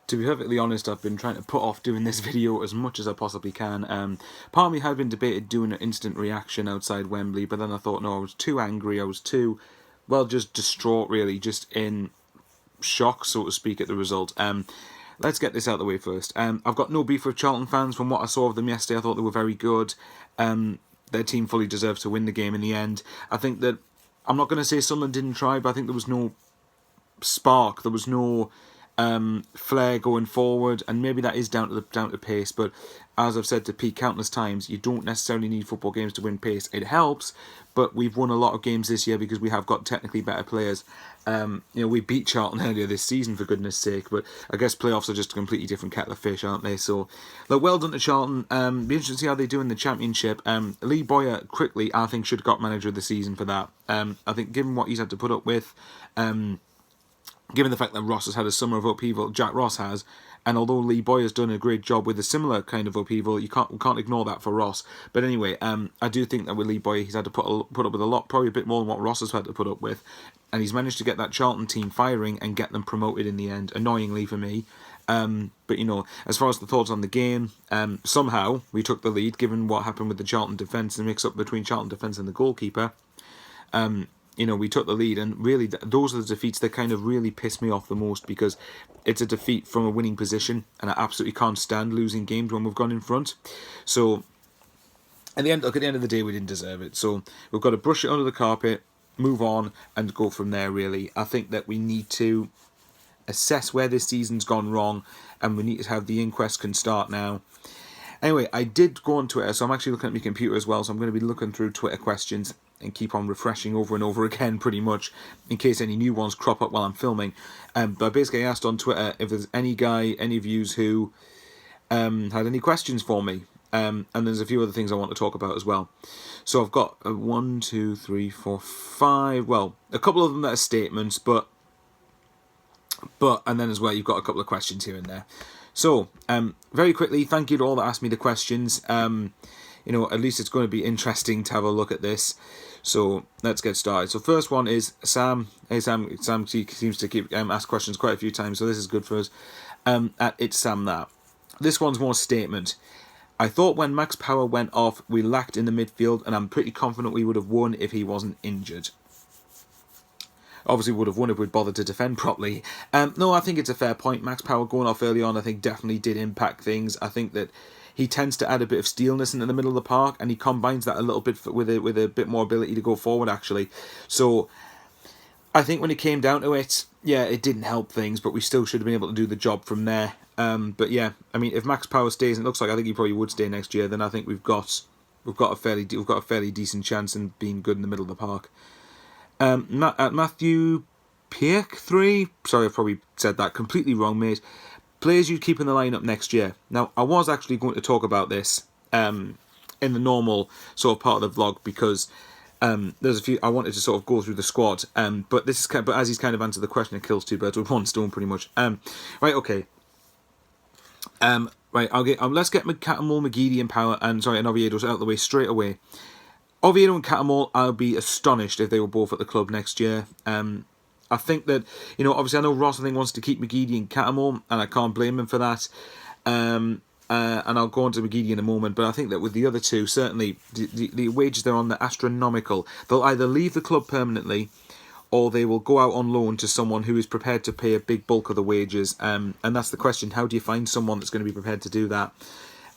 to be perfectly honest, I've been trying to put off doing this video as much as I possibly can. Part of me had been debated doing an instant reaction outside Wembley, but then I thought, no, I was too angry. I was too, well, just distraught, really, just in shock, so to speak, at the result. Let's get this out of the way first. I've got no beef with Charlton fans. From what I saw of them yesterday, I thought they were very good. Their team fully deserves to win the game in the end. I think that, I'm not going to say Sunderland didn't try, but I think there was no spark. There was no flair going forward, and maybe that is down to pace. But as I've said to Pete countless times, you don't necessarily need football games to win pace. It helps, but we've won a lot of games this year because we have got technically better players. We beat Charlton earlier this season, for goodness sake, but I guess playoffs are just a completely different kettle of fish, aren't they? So, look, well done to Charlton. Be interesting to see how they do in the Championship. Lee Bowyer, quickly, I think, should have got Manager of the Season for that. I think, given what he's had to put up with, given the fact that Ross has had a summer of upheaval, Jack Ross has, and although Lee Bowyer's done a great job with a similar kind of upheaval, we can't ignore that for Ross. But anyway, I do think that with Lee Bowyer, he's had to put up with a lot, probably a bit more than what Ross has had to put up with, and he's managed to get that Charlton team firing and get them promoted in the end, annoyingly for me. But, as far as the thoughts on the game, somehow we took the lead, given what happened with the Charlton defence, the mix-up between Charlton defence and the goalkeeper. We took the lead, and really those are the defeats that kind of really piss me off the most, because it's a defeat from a winning position, and I absolutely can't stand losing games when we've gone in front. So, at the end of the day, we didn't deserve it. So, we've got to brush it under the carpet, move on, and go from there, really. I think that we need to assess where this season's gone wrong, and we need to have the inquest can start now. Anyway, I did go on Twitter, so I'm actually looking at my computer as well, so I'm going to be looking through Twitter questions and keep on refreshing over and over again, pretty much, in case any new ones crop up while I'm filming. But basically, I asked on Twitter if there's any of yous who had any questions for me. And there's a few other things I want to talk about as well. So I've got 1, 2, 3, 4, 5, well, a couple of them that are statements, but and then as well, you've got a couple of questions here and there. So, very quickly, thank you to all that asked me the questions. At least it's going to be interesting to have a look at this. So, let's get started. So, first one is Sam. Hey, Sam. Sam seems to keep ask questions quite a few times, so this is good for us. At It's Sam That. This one's more statement. I thought when Max Power went off, we lacked in the midfield, and I'm pretty confident we would have won if he wasn't injured. Obviously, we would have won if we'd bothered to defend properly. No, I think it's a fair point. Max Power going off early on, I think, definitely did impact things. I think that he tends to add a bit of steelness into the middle of the park, and he combines that a little bit with a bit more ability to go forward, actually. So, I think when it came down to it, yeah, it didn't help things, but we still should have been able to do the job from there. But yeah, I mean, if Max Power stays, and it looks like I think he probably would stay next year, then I think we've got a fairly decent chance in being good in the middle of the park. Matthew Pierk 3, sorry, I've probably said that completely wrong, mate. Players you'd keep in the lineup next year. Now, I was actually going to talk about this in the normal sort of part of the vlog, because there's a few I wanted to sort of go through the squad. But as he's kind of answered the question, it kills two birds with one stone, pretty much. Right, okay. Right, let's get Catamol, McGeady, and Power, and Oviedo out of the way straight away. Oviedo and Catamol, I'll be astonished if they were both at the club next year. I think that, obviously I know Ross, I think, wants to keep McGeady and Catamol, and I can't blame him for that. And I'll go on to McGeady in a moment, but I think that with the other two, certainly, the wages they're on, they're astronomical. They'll either leave the club permanently, or they will go out on loan to someone who is prepared to pay a big bulk of the wages. And that's the question, how do you find someone that's going to be prepared to do that?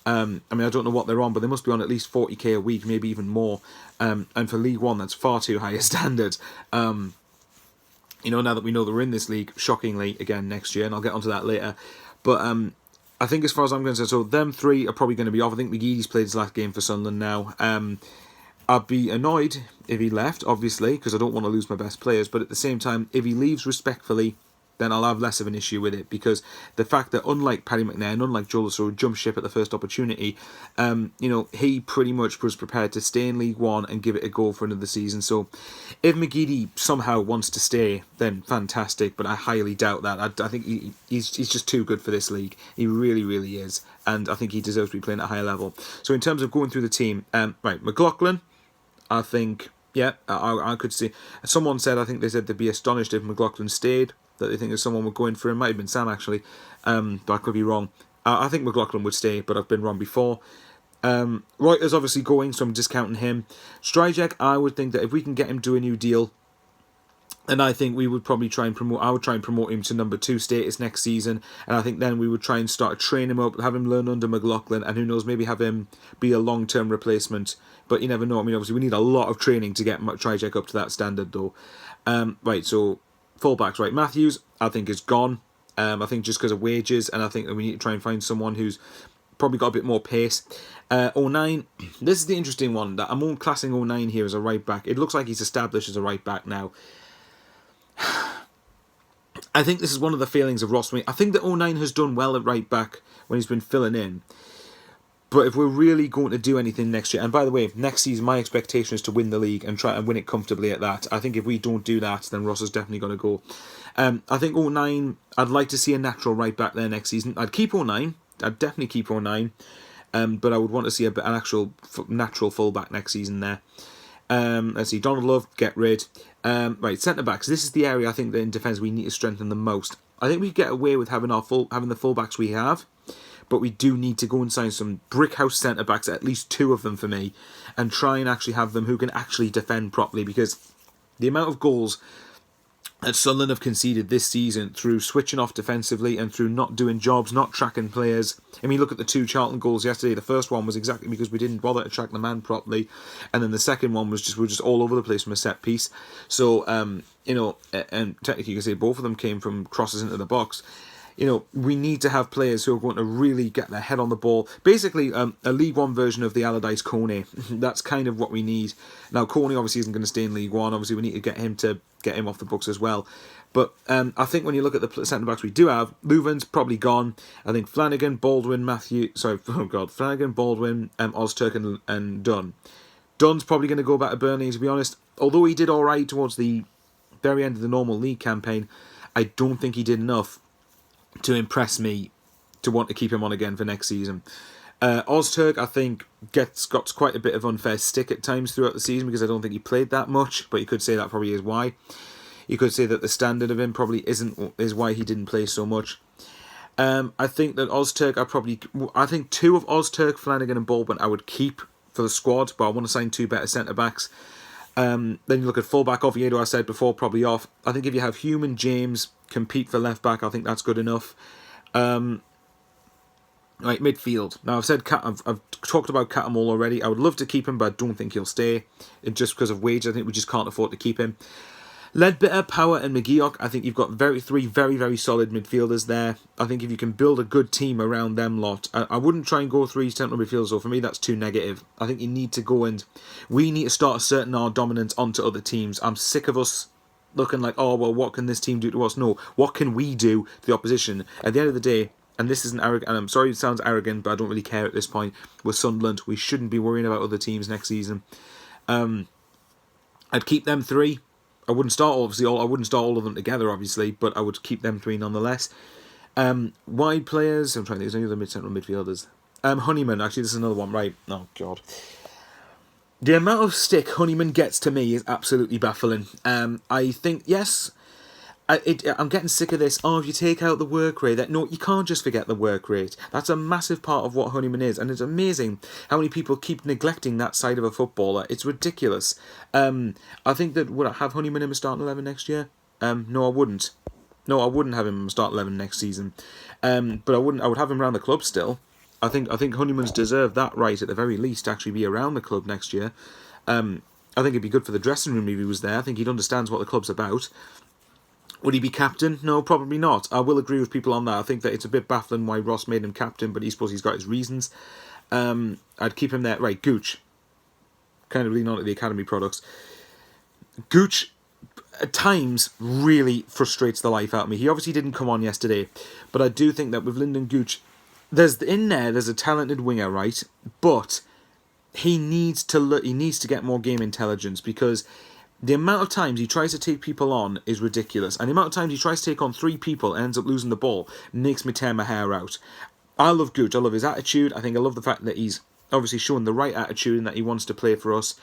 I mean, I don't know what they're on, but they must be on at least 40k a week, maybe even more. And for League One, that's far too high a standard. Now that we know they're in this league, shockingly, again, next year, and I'll get onto that later. But I think as far as I'm concerned, so them three are probably going to be off. I think McGeady's played his last game for Sunderland now. I'd be annoyed if he left, obviously, because I don't want to lose my best players. But at the same time, if he leaves respectfully, then I'll have less of an issue with it, because the fact that unlike Paddy McNair, unlike Joel who jumped ship at the first opportunity, he pretty much was prepared to stay in League One and give it a go for another season. So if McGeady somehow wants to stay, then fantastic, but I highly doubt that. I think he's just too good for this league. He really, really is, and I think he deserves to be playing at a higher level. So in terms of going through the team, right, McLaughlin, I think, yeah, I could see. Someone said, I think they said they'd be astonished if McLaughlin stayed. that they think that someone would go in for him. Might have been Sam, actually, but I could be wrong. I think McLaughlin would stay, but I've been wrong before. Reuter's obviously going, so I'm discounting him. Stryjek, I would think that if we can get him to a new deal, and I think we would probably try and promote. I would try and promote him to number 2 status next season, and I think then we would try and start to train him up, have him learn under McLaughlin, and who knows, maybe have him be a long-term replacement. But you never know. I mean, obviously we need a lot of training to get Stryjek up to that standard, though. Right, so fullbacks. Right, Matthews, I think is gone. I think just because of wages, and I think that we need to try and find someone who's probably got a bit more pace. 09, this is the interesting one. That I'm only classing 09 here as a right back. It looks like he's established as a right back now. I think this is one of the failings of Ross. I think that 09 has done well at right back when he's been filling in. But if we're really going to do anything next year, and by the way, next season my expectation is to win the league and try and win it comfortably at that. I think if we don't do that, then Ross is definitely going to go. I think 09, I'd like to see a natural right back there next season. I'd keep 09. I'd definitely keep 09. But I would want to see an actual natural fullback next season there. Let's see, Donald Love, get rid. Right, centre-backs. This is the area I think that in defence we need to strengthen the most. I think we get away with having the fullbacks we have, but we do need to go and sign some brick-house centre-backs, at least 2 of them for me, and try and actually have them who can actually defend properly, because the amount of goals that Sunderland have conceded this season through switching off defensively and through not doing jobs, not tracking players. I mean, look at the 2 Charlton goals yesterday. The first one was exactly because we didn't bother to track the man properly, and then the second one was we're just all over the place from a set piece. So, you know, and technically you can say both of them came from crosses into the box. You know, we need to have players who are going to really get their head on the ball. Basically, a League One version of the Allardyce Kone. That's kind of what we need. Now, Kone obviously isn't going to stay in League One. Obviously, we need to get him off the books as well. But I think when you look at the centre-backs we do have, Leuven's probably gone. I think Flanagan, Baldwin, Flanagan, Baldwin, Ozturk and Dunn. Dunn's probably going to go back to Burnley, to be honest. Although he did all right towards the very end of the normal league campaign, I don't think he did enough to impress me to want to keep him on again for next season. Ozturk, I think, got quite a bit of unfair stick at times throughout the season because I don't think he played that much, but you could say that probably is why. You could say that the standard of him probably is why he didn't play so much. I think that Ozturk, I think 2 of Ozturk, Flanagan and Baldwin I would keep for the squad, but I want to sign 2 better centre-backs. Then you look at fullback, Oviedo, I said before, probably off. I think if you have Human, James compete for left back, I think that's good enough. Right, midfield. Now I've talked about Catamol already. I would love to keep him, but I don't think he'll stay. Just because of wage, I think we just can't afford to keep him. Ledbetter, Power and McGeoch, I think you've got 3 very, very solid midfielders there. I think if you can build a good team around them lot, I wouldn't try and go 3 central midfielders, so for me that's too negative. I think you need to go and we need to start asserting our dominance onto other teams. I'm sick of us looking like, oh, well, what can this team do to us? No, what can we do to the opposition? At the end of the day, and this isn't arrogant, and I'm sorry it sounds arrogant, but I don't really care at this point, with Sunderland, we shouldn't be worrying about other teams next season. I'd keep them 3. I wouldn't start all of them together, obviously, but I would keep them 3 nonetheless. Wide players, I'm trying to think, there's any other mid-central midfielders. Honeyman, actually, this is another one, right? Oh, God. The amount of stick Honeyman gets to me is absolutely baffling. I think, yes, I'm getting sick of this. Oh, if you take out the work rate, no, you can't just forget the work rate. That's a massive part of what Honeyman is, and it's amazing how many people keep neglecting that side of a footballer. It's ridiculous. I think that would I have Honeyman in my starting 11 next year? No, I wouldn't. No, I wouldn't have him in my starting 11 next season. But I would have him around the club still. I think Honeyman's deserved that right at the very least to actually be around the club next year. I think it'd be good for the dressing room if he was there. I think he understands what the club's about. Would he be captain? No, probably not. I will agree with people on that. I think that it's a bit baffling why Ross made him captain, but he's got his reasons. I'd keep him there. Right, Gooch. Kind of lean on to the academy products. Gooch, at times, really frustrates the life out of me. He obviously didn't come on yesterday, but I do think that with Lyndon Gooch, there's a talented winger, right? But he needs to get more game intelligence, because the amount of times he tries to take people on is ridiculous. And the amount of times he tries to take on 3 people and ends up losing the ball makes me tear my hair out. I love Gooch. I love his attitude. I love the fact that he's obviously showing the right attitude and that he wants to play for us.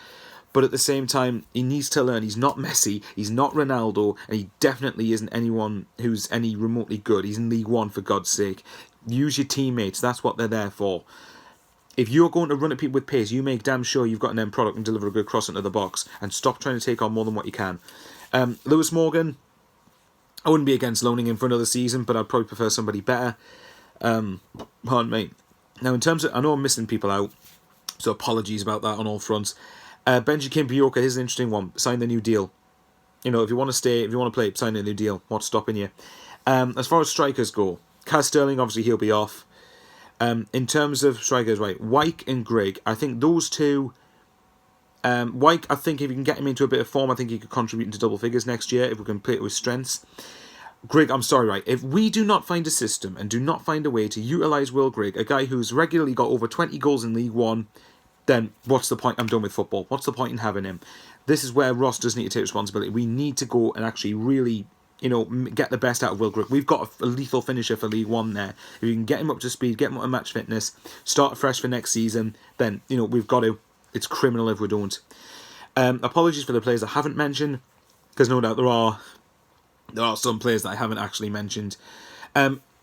But at the same time, he needs to learn. He's not Messi, he's not Ronaldo, and he definitely isn't anyone who's any remotely good. He's in League One, for God's sake. Use your teammates, that's what they're there for. If you're going to run at people with pace, you make damn sure you've got an end product and deliver a good cross into the box, and stop trying to take on more than what you can. Lewis Morgan, I wouldn't be against loaning him for another season, but I'd probably prefer somebody better. Pardon me. Now, in terms of, I know I'm missing people out, so apologies about that on all fronts. Benji Kimpioka is an interesting one. Sign the new deal. You know, if you want to stay, if you want to play, sign the new deal. What's stopping you? As far as strikers go, Kaz Sterling, obviously he'll be off. In terms of strikers, right, Wyke and Grigg, I think those two. Wyke, I think if you can get him into a bit of form, I think he could contribute into double figures next year if we can play it with strengths. Grigg, I'm sorry, right, if we do not find a system and do not find a way to utilise Will Grigg, a guy who's regularly got over 20 goals in League One, then what's the point? I'm done with football. What's the point in having him? This is where Ross does need to take responsibility. We need to go and actually really, you know, get the best out of Will Grigg. We've got a lethal finisher for League One there. If you can get him up to speed, get him up to match fitness, start fresh for next season, then, you know, we've got to. It's criminal if we don't. Apologies for the players I haven't mentioned, because no doubt there are some players that I haven't actually mentioned.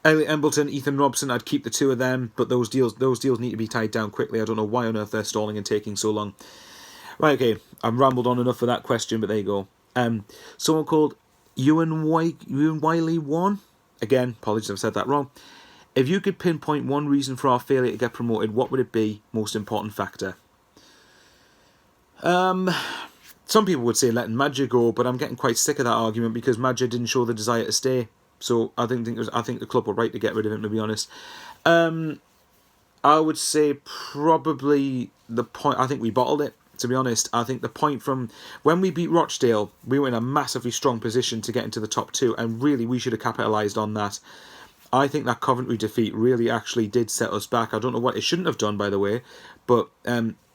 Elliot Embleton, Ethan Robson, I'd keep the two of them, but those deals need to be tied down quickly. I don't know why on earth they're stalling and taking so long. Right, okay, I've rambled on enough for that question, but there you go. Someone called Ewan Wiley 1. Again, apologies if I've said that wrong. If you could pinpoint one reason for our failure to get promoted, what would it be? Most important factor? Some people would say letting Madja go, but I'm getting quite sick of that argument because Madja didn't show the desire to stay. So I think the club were right to get rid of him, to be honest. I would say probably the point. I think we bottled it, to be honest. I think the point from when we beat Rochdale, we were in a massively strong position to get into the top two, and really we should have capitalised on that. I think that Coventry defeat really actually did set us back. I don't know what it shouldn't have done, by the way, but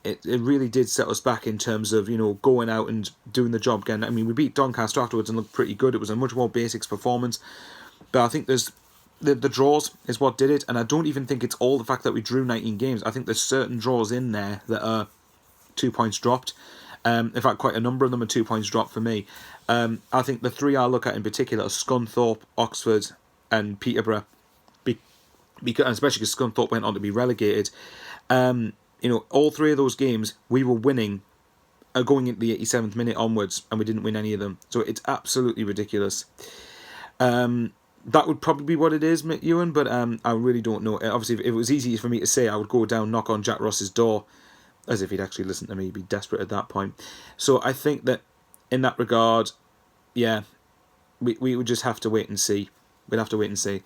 it really did set us back in terms of, you know, going out and doing the job again. I mean, we beat Doncaster afterwards and looked pretty good. It was a much more basics performance. But I think there's the draws is what did it, and I don't even think it's all the fact that we drew 19 games. I think there's certain draws in there that are 2 points dropped. In fact, quite a number of them are 2 points dropped for me. I think the three I look at in particular are Scunthorpe, Oxford, and Peterborough, because especially because Scunthorpe went on to be relegated. You know, all three of those games we were winning, going into the 87th minute onwards, and we didn't win any of them. So it's absolutely ridiculous. That would probably be what it is, Ewan, but I really don't know. Obviously, if it was easy for me to say, I would go down, knock on Jack Ross's door, as if he'd actually listen to me. He'd be desperate at that point. So I think that in that regard, yeah, we would just have to wait and see. We'd have to wait and see.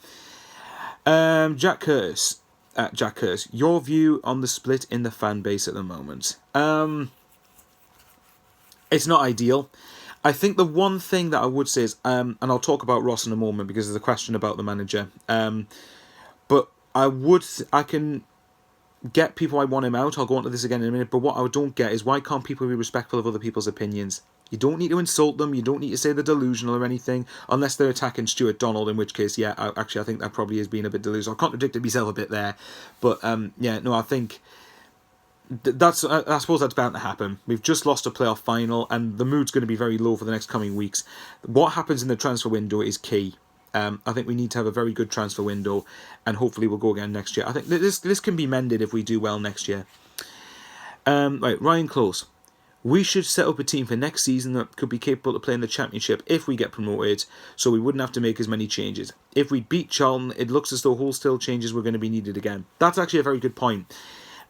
Jack Curtis, your view on the split in the fan base at the moment? It's not ideal. I think the one thing that I would say is, and I'll talk about Ross in a moment because there's a question about the manager. But I can get people I want him out. I'll go on to this again in a minute. But what I don't get is why can't people be respectful of other people's opinions? You don't need to insult them. You don't need to say they're delusional or anything, unless they're attacking Stuart Donald, in which case, yeah, I think that probably is being a bit delusional. I contradicted myself a bit there. But, yeah, no, I think I suppose that's bound to happen. We've just lost a playoff final, and the mood's going to be very low for the next coming weeks. What happens in the transfer window is key. I think we need to have a very good transfer window, and hopefully we'll go again next year. I think this can be mended if we do well next year. Right, Ryan Close. We should set up a team for next season that could be capable of playing the Championship if we get promoted, so we wouldn't have to make as many changes. If we beat Charlton, it looks as though wholesale changes were going to be needed again. That's actually a very good point.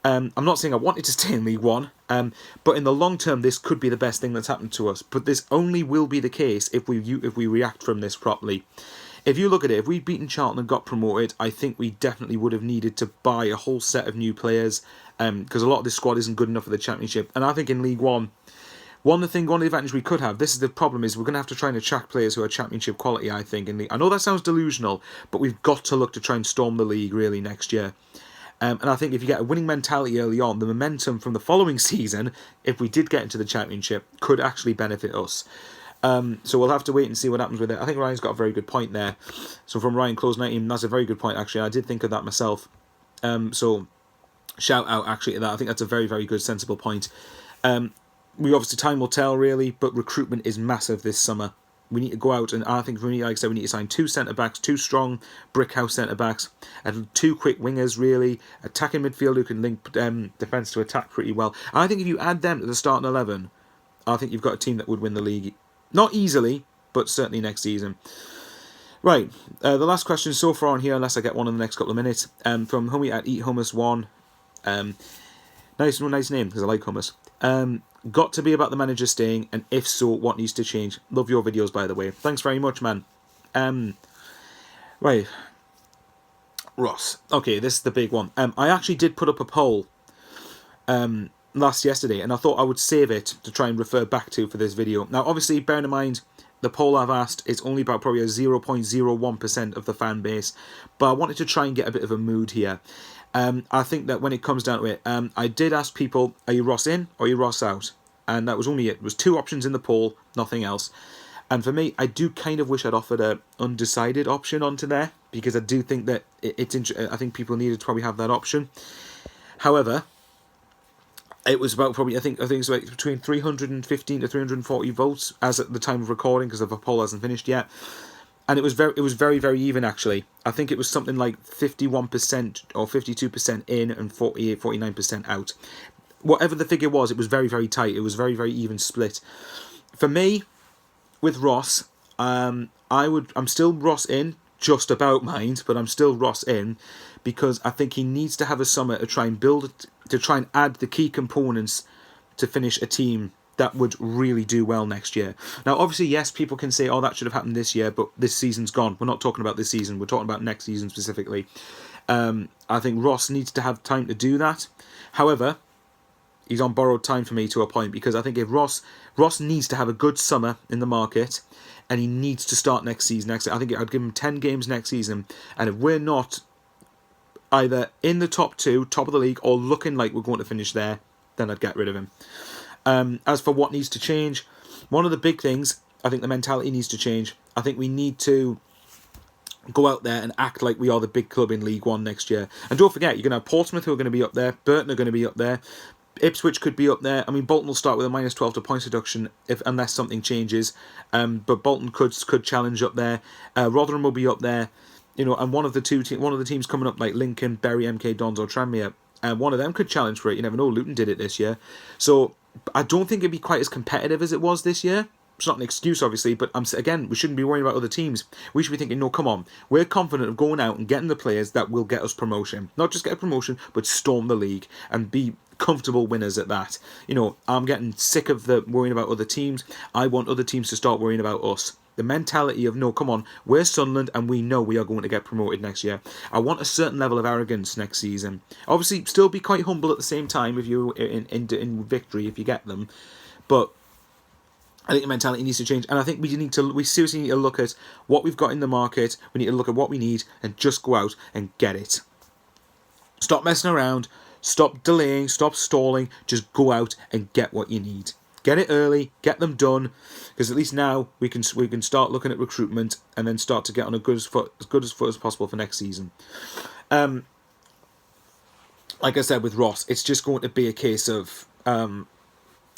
I'm not saying I wanted to stay in League One, but in the long term, this could be the best thing that's happened to us. But this only will be the case if we react from this properly. If you look at it, if we'd beaten Charlton and got promoted, I think we definitely would have needed to buy a whole set of new players, because a lot of this squad isn't good enough for the Championship. And I think in League One, one of the advantages we could have, this is the problem, is we're going to have to try and attract players who are Championship quality, I think. I know that sounds delusional, but we've got to look to try and storm the league, really, next year. And I think if you get a winning mentality early on, the momentum from the following season, if we did get into the Championship, could actually benefit us. So we'll have to wait and see what happens with it. I think Ryan's got a very good point there. So from Ryan Close 19, that's a very good point, actually. I did think of that myself. So shout out, actually, to that. I think that's a very, very good, sensible point. obviously, time will tell, really, but recruitment is massive this summer. We need to go out, and I think we need, like I said, we need to sign 2 centre-backs, 2 strong brick-house centre-backs, and 2 quick wingers, really, attacking midfield who can link defence to attack pretty well. And I think if you add them to the starting 11, I think you've got a team that would win the league. Not easily, but certainly next season. Right, the last question so far on here, unless I get one in the next couple of minutes, from Hummy at Eat Hummus 1. Nice name, because I like hummus. Got to be about the manager staying, and if so, what needs to change? Love your videos, by the way. Thanks very much, man. Right. Ross. Okay, this is the big one. I actually did put up a poll yesterday, and I thought I would save it to try and refer back to for this video. Now, obviously, bearing in mind, the poll I've asked is only about probably a 0.01% of the fan base, but I wanted to try and get a bit of a mood here. I think that when it comes down to it, I did ask people, are you Ross in or are you Ross out? And that was only it. There was 2 options in the poll, nothing else. And for me, I do kind of wish I'd offered a undecided option onto there, because I do think that I think people needed to probably have that option. However, it was about probably, I think it's like between 315 to 340 votes as at the time of recording, because the poll hasn't finished yet. And it was very, very even, actually. I think it was something like 51% or 52% in and 49% out. Whatever the figure was, it was very, very tight. It was very, very even split. For me, with Ross, I'm still Ross in, just about, mind, but I'm still Ross in, because I think he needs to have a summer to try and add the key components to finish a team that would really do well next year. Now, obviously, yes, people can say, oh, that should have happened this year, but this season's gone. We're not talking about this season. We're talking about next season specifically. I think Ross needs to have time to do that. However, he's on borrowed time for me to a point, because I think if Ross needs to have a good summer in the market, and he needs to start next season. I think I'd give him 10 games next season, and if we're not either in the top 2, top of the league, or looking like we're going to finish there, then I'd get rid of him. As for what needs to change, one of the big things, I think the mentality needs to change. I think we need to go out there and act like we are the big club in League One next year. And don't forget, you're going to have Portsmouth, who are going to be up there. Burton are going to be up there. Ipswich could be up there. I mean, Bolton will start with a -12 to points deduction unless something changes. But Bolton could challenge up there. Rotherham will be up there. You know, and one of the teams coming up, like Lincoln, Bury, MK Dons, or Tranmere, one of them could challenge for it. You never know. Luton did it this year, so I don't think it'd be quite as competitive as it was this year. It's not an excuse, obviously, but again, we shouldn't be worrying about other teams. We should be thinking, no, come on, we're confident of going out and getting the players that will get us promotion. Not just get a promotion, but storm the league and be comfortable winners at that. You know, I'm getting sick of the worrying about other teams. I want other teams to start worrying about us. The mentality of, no, come on, we're Sunderland and we know we are going to get promoted next year. I want a certain level of arrogance next season. Obviously, still be quite humble at the same time if you're in victory, if you get them. But I think the mentality needs to change. And I think we seriously need to look at what we've got in the market. We need to look at what we need and just go out and get it. Stop messing around. Stop delaying. Stop stalling. Just go out and get what you need. Get it early, get them done, because at least now we can start looking at recruitment and then start to get on as good as possible for next season. Like I said with Ross, it's just going to be a case of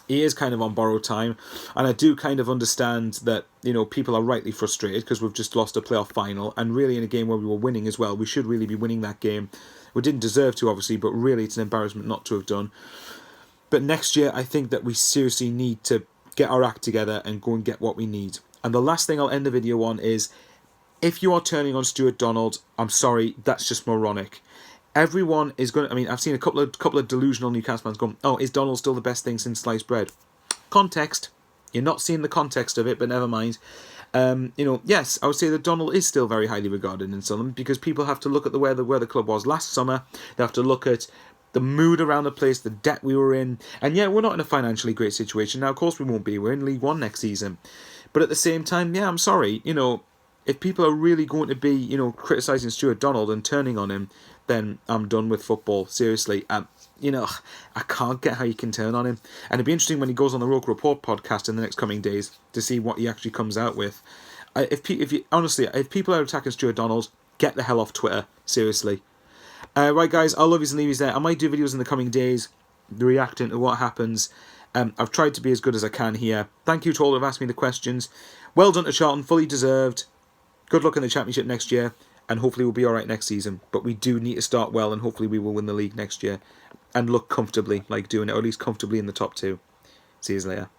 he is kind of on borrowed time, and I do kind of understand that, you know, people are rightly frustrated because we've just lost a playoff final, and really in a game where we were winning as well. We should really be winning that game. We didn't deserve to, obviously, but really it's an embarrassment not to have done. But next year, I think that we seriously need to get our act together and go and get what we need. And the last thing I'll end the video on is, if you are turning on Stuart Donald, I'm sorry, that's just moronic. Everyone is going to... I mean, I've seen a couple of delusional Newcastle fans going, oh, is Donald still the best thing since sliced bread? Context. You're not seeing the context of it, but never mind. You know, yes, I would say that Donald is still very highly regarded in Sunderland, because people have to look at where the club was last summer. They have to look at the mood around the place, the debt we were in. And yeah, we're not in a financially great situation. Now, of course we won't be. We're in League One next season. But at the same time, yeah, I'm sorry. You know, if people are really going to be, you know, criticising Stuart Donald and turning on him, then I'm done with football. Seriously. You know, I can't get how you can turn on him. And it'd be interesting when he goes on the Roker Report podcast in the next coming days to see what he actually comes out with. If people are attacking Stuart Donald, get the hell off Twitter. Seriously. Right, guys, I'll love yous and leave yous there. I might do videos in the coming days reacting to what happens. I've tried to be as good as I can here. Thank you to all who have asked me the questions. Well done to Charlton, fully deserved. Good luck in the Championship next year, and hopefully we'll be alright next season. But we do need to start well, and hopefully we will win the league next year and look comfortably like doing it, or at least comfortably in the top 2. See you later.